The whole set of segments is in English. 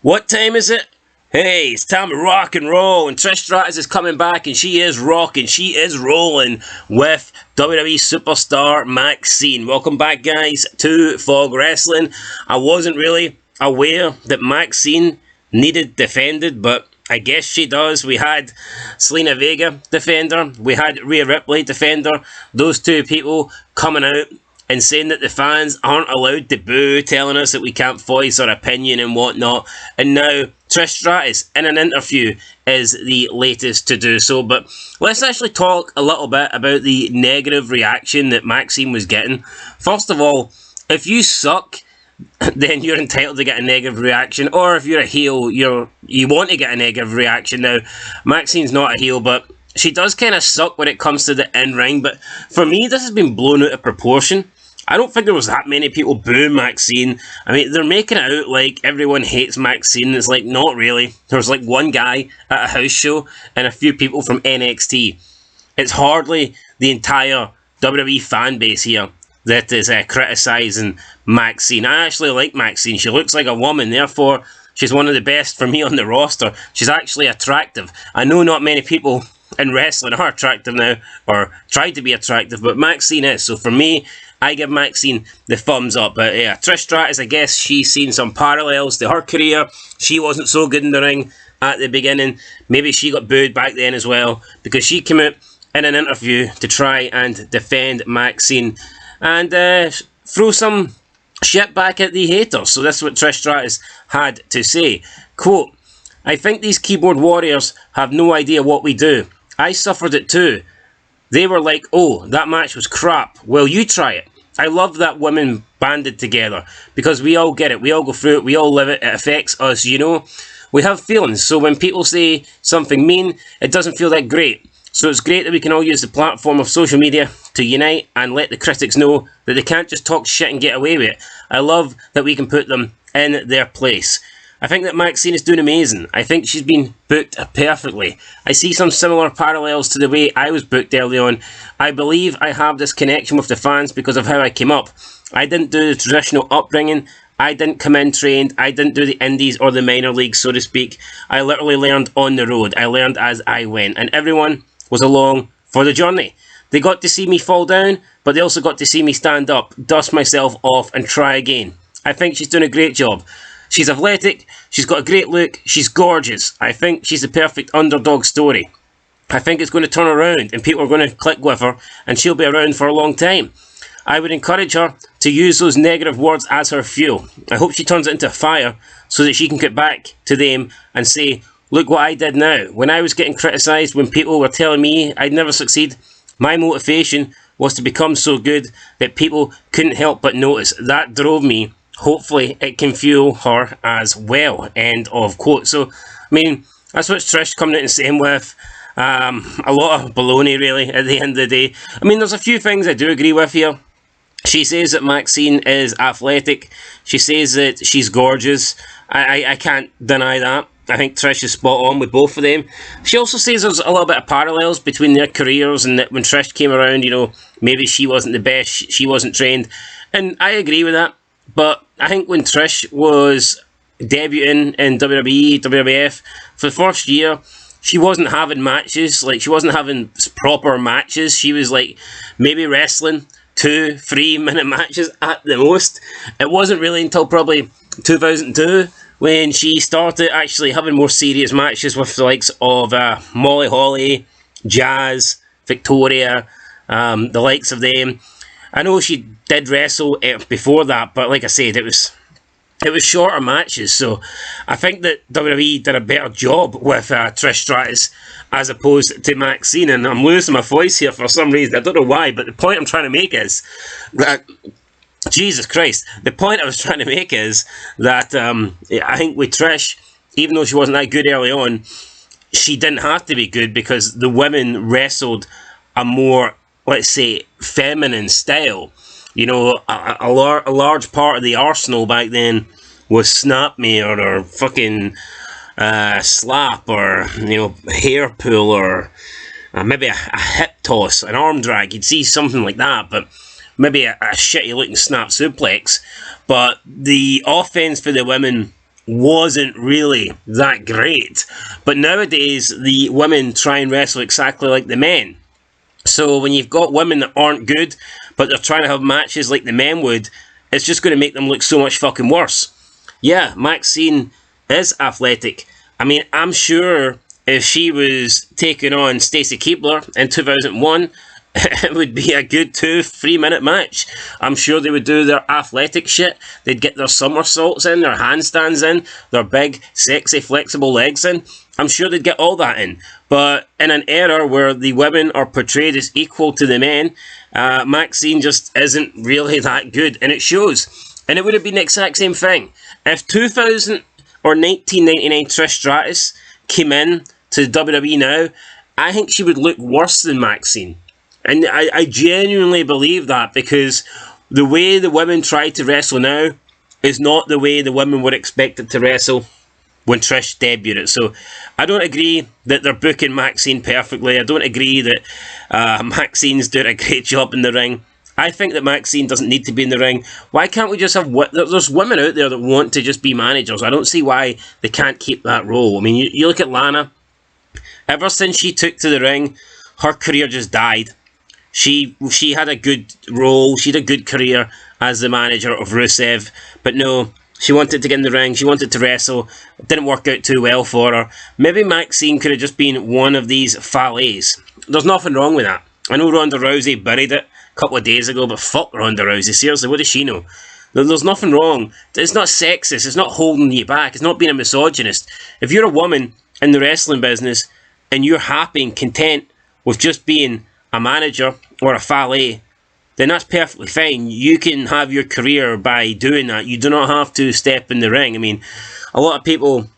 What time is it? Hey, it's time to rock and roll, and Trish Stratus is coming back, and she is rocking, she is rolling with WWE superstar Maxxine. Welcome back, guys, to Fog Wrestling. I wasn't really aware that Maxxine needed defended, but I guess she does. We had Selena Vega defend her, we had Rhea Ripley defend her. Those two people coming out and saying that the fans aren't allowed to boo, telling us that we can't voice our opinion and whatnot. And now Trish Stratus, in an interview, is the latest to do so. But let's actually talk a little bit about the negative reaction that Maxxine was getting. First of all, if you suck, then you're entitled to get a negative reaction. Or if you're a heel, you want to get a negative reaction. Now, Maxxine's not a heel, but she does kind of suck when it comes to the in-ring. But for me, this has been blown out of proportion. I don't think there was that many people booing Maxxine. I mean, they're making it out like everyone hates Maxxine. It's like, not really. There's like one guy at a house show and a few people from NXT. It's hardly the entire WWE fan base here that is criticising Maxxine. I actually like Maxxine. She looks like a woman, therefore she's one of the best for me on the roster. She's actually attractive. I know not many people in wrestling are attractive now, or try to be attractive, but Maxxine is. So for me, I give Maxxine the thumbs up. But yeah, Trish Stratus, I guess she's seen some parallels to her career. She wasn't so good in the ring at the beginning. Maybe she got booed back then as well, because she came out in an interview to try and defend Maxxine and throw some shit back at the haters. So that's what Trish Stratus had to say. Quote, "I think these keyboard warriors have no idea what we do. I suffered it too. They were like, oh, that match was crap. Well, you try it. I love that women banded together because we all get it. We all go through it. We all live it. It affects us, you know. We have feelings. So when people say something mean, it doesn't feel that great. So it's great that we can all use the platform of social media to unite and let the critics know that they can't just talk shit and get away with it. I love that we can put them in their place. I think that Maxxine is doing amazing. I think she's been booked perfectly. I see some similar parallels to the way I was booked early on. I believe I have this connection with the fans because of how I came up. I didn't do the traditional upbringing. I didn't come in trained. I didn't do the indies or the minor leagues, so to speak. I literally learned on the road. I learned as I went. And everyone was along for the journey. They got to see me fall down, but they also got to see me stand up, dust myself off, and try again. I think she's doing a great job. She's athletic, she's got a great look, she's gorgeous. I think she's the perfect underdog story. I think it's going to turn around and people are going to click with her and she'll be around for a long time. I would encourage her to use those negative words as her fuel. I hope she turns it into fire so that she can get back to them and say, look what I did now. When I was getting criticised, when people were telling me I'd never succeed, my motivation was to become so good that people couldn't help but notice. That drove me. Hopefully it can fuel her as well." End of quote. So, I mean, that's what Trish coming out and saying with a lot of baloney, really, at the end of the day. I mean, there's a few things I do agree with here. She says that Maxxine is athletic. She says that she's gorgeous. I can't deny that. I think Trish is spot on with both of them. She also says there's a little bit of parallels between their careers and that when Trish came around, you know, maybe she wasn't the best, she wasn't trained. And I agree with that. But I think when Trish was debuting in WWE, WWF, for the first year, she wasn't having matches. Like, she wasn't having proper matches. She was, like, maybe wrestling 2-3 minute matches at the most. It wasn't really until probably 2002 when she started actually having more serious matches with the likes of Molly Holly, Jazz, Victoria, the likes of them. I know she did wrestle before that, but like I said, it was shorter matches. So I think that WWE did a better job with Trish Stratus as opposed to Maxxine. And I'm losing my voice here for some reason. I don't know why, but the point I'm trying to make is that, Jesus Christ, the point I was trying to make is that I think with Trish, even though she wasn't that good early on, she didn't have to be good because the women wrestled a more, let's say, feminine style. You know, a large part of the arsenal back then was snap me or fucking slap or, you know, hair pull or maybe a hip toss, an arm drag. You'd see something like that, but maybe a shitty looking snap suplex. But the offense for the women wasn't really that great. But nowadays, the women try and wrestle exactly like the men. So when you've got women that aren't good, but they're trying to have matches like the men would, it's just going to make them look so much fucking worse. Yeah, Maxxine is athletic. I mean, I'm sure if she was taking on Stacy Keibler in 2001, it would be a good 2-3 minute match. I'm sure they would do their athletic shit. They'd get their somersaults in, their handstands in, their big, sexy, flexible legs in. I'm sure they'd get all that in. But in an era where the women are portrayed as equal to the men, Maxxine just isn't really that good, and it shows. And it would have been the exact same thing. If 2000 or 1999 Trish Stratus came in to WWE now, I think she would look worse than Maxxine. And I genuinely believe that, because the way the women try to wrestle now is not the way the women were expected to wrestle when Trish debuted it. So I don't agree that they're booking Maxxine perfectly. I don't agree that Maxxine's doing a great job in the ring. I think that Maxxine doesn't need to be in the ring. Why can't we just have... There's women out there that want to just be managers. I don't see why they can't keep that role. I mean, you look at Lana. Ever since she took to the ring, her career just died. She had a good role, she had a good career as the manager of Rusev, but no, she wanted to get in the ring, she wanted to wrestle, it didn't work out too well for her. Maybe Maxxine could have just been one of these fallets. There's nothing wrong with that. I know Ronda Rousey buried it a couple of days ago, but fuck Ronda Rousey, seriously, what does she know? There's nothing wrong. It's not sexist, it's not holding you back, it's not being a misogynist. If you're a woman in the wrestling business and you're happy and content with just being a manager or a valet, then that's perfectly fine. You can have your career by doing that. You do not have to step in the ring. I mean, a lot of people,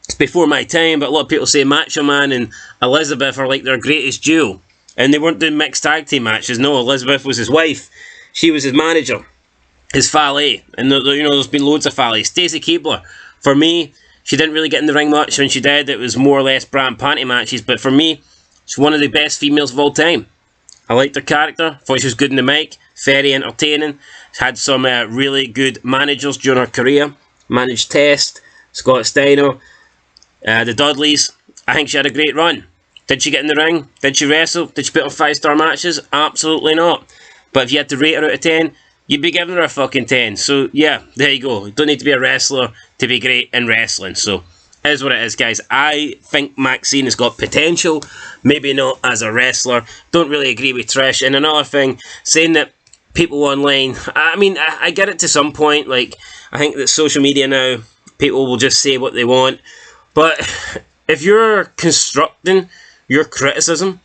it's before my time, but a lot of people say Macho Man and Elizabeth are like their greatest duo. And they weren't doing mixed tag team matches. No, Elizabeth was his wife. She was his manager, his valet. And there's been loads of valets. Stacy Keibler, for me, she didn't really get in the ring much. When she did, it was more or less bra and panty matches. But for me, she's one of the best females of all time. I liked her character, thought she was good in the mic, very entertaining. She's had some really good managers during her career. Managed Test, Scott Steiner, the Dudleys. I think she had a great run. Did she get in the ring? Did she wrestle? Did she put on 5-star matches? Absolutely not. But if you had to rate her out of 10, you'd be giving her a fucking 10. So yeah, there you go. You don't need to be a wrestler to be great in wrestling. So is what it is, guys. I think Maxxine has got potential, maybe not as a wrestler. Don't really agree with Trish. And another thing, saying that people online, I mean, I get it to some point. Like, I think that social media now, people will just say what they want. But if you're constructing your criticism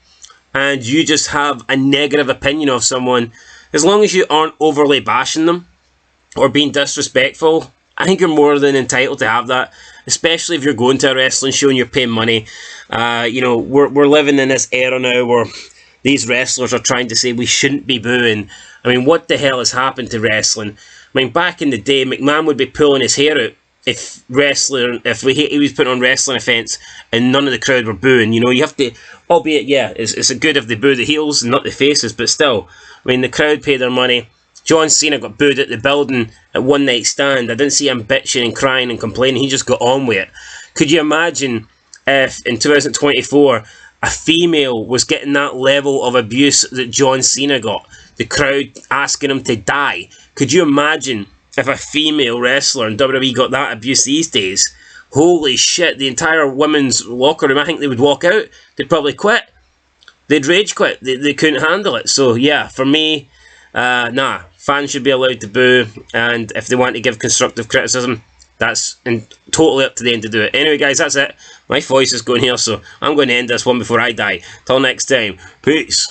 and you just have a negative opinion of someone, as long as you aren't overly bashing them or being disrespectful, I think you're more than entitled to have that, especially if you're going to a wrestling show and you're paying money. We're living in this era now where these wrestlers are trying to say we shouldn't be booing. I mean, what the hell has happened to wrestling? I mean, back in the day, McMahon would be pulling his hair out if he was putting on wrestling events and none of the crowd were booing. You have to, albeit, yeah, it's good if they boo the heels and not the faces, but still, I mean, the crowd pay their money. John Cena got booed at the building at One Night Stand. I didn't see him bitching and crying and complaining. He just got on with it. Could you imagine if in 2024 a female was getting that level of abuse that John Cena got? The crowd asking him to die. Could you imagine if a female wrestler in WWE got that abuse these days? Holy shit, the entire women's locker room, I think they would walk out. They'd probably quit. They'd rage quit. They couldn't handle it. So yeah, for me, nah. Fans should be allowed to boo, and if they want to give constructive criticism, that's totally up to them to do it. Anyway, guys, that's it. My voice is going here, so I'm going to end this one before I die. Till next time, peace.